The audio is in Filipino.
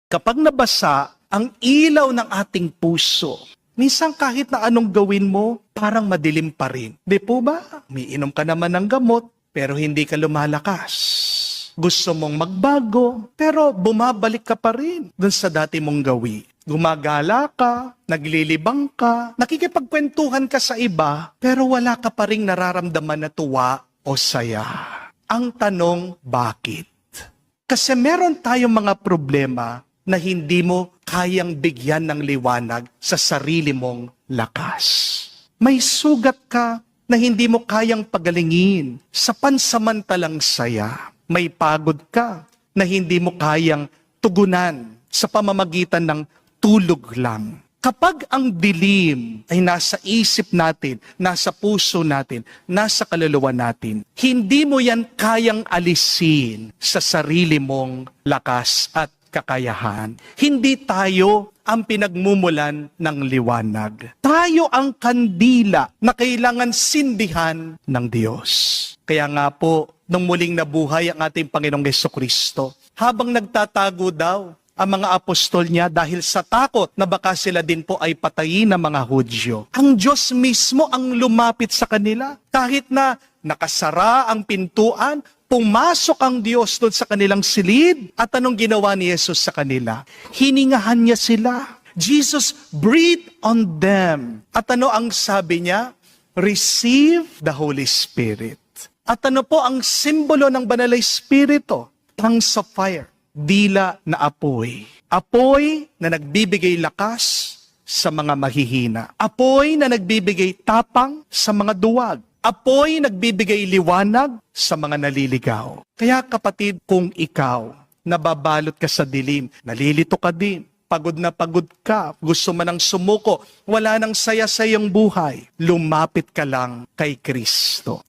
Kapag nabasa ang ilaw ng ating puso, minsan kahit na anong gawin mo, parang madilim pa rin. Di po ba? Umiinom ka naman ng gamot, pero hindi ka lumalakas. Gusto mong magbago, pero bumabalik ka pa rin dun sa dati mong gawi. Gumagala ka, naglilibang ka, nakikipagkwentuhan ka sa iba, pero wala ka pa rin nararamdaman na tuwa o saya. Ang tanong, bakit? Kasi meron tayong mga problema na hindi mo kayang bigyan ng liwanag sa sarili mong lakas. May sugat ka na hindi mo kayang pagalingin sa pansamantalang saya. May pagod ka na hindi mo kayang tugunan sa pamamagitan ng tulog lang. Kapag ang dilim ay nasa isip natin, nasa puso natin, nasa kaluluwa natin, hindi mo yan kayang alisin sa sarili mong lakas at kakayahan. Hindi tayo ang pinagmumulan ng liwanag. Tayo ang kandila na kailangan sindihan ng Diyos. Kaya nga po, nung muling nabuhay ang ating Panginoong Jesucristo, habang nagtatago daw ang mga apostol niya dahil sa takot na baka sila din po ay patayin ng mga Hudyo, ang Diyos mismo ang lumapit sa kanila. Kahit na nakasara ang pintuan, pumasok ang Diyos doon sa kanilang silid. At anong ginawa ni Jesus sa kanila? Hiningahan niya sila. Jesus breathed on them. At ano ang sabi niya? Receive the Holy Spirit. At ano po ang simbolo ng Banal na Espiritu? Tongues of fire. Dila na apoy. Apoy na nagbibigay lakas sa mga mahihina. Apoy na nagbibigay tapang sa mga duwag. Apoy nagbibigay liwanag sa mga naliligaw. Kaya kapatid, kung ikaw nababalot ka sa dilim, nalilito ka din, pagod na pagod ka, gusto mo nang sumuko, wala nang saya sa iyong buhay, lumapit ka lang kay Kristo.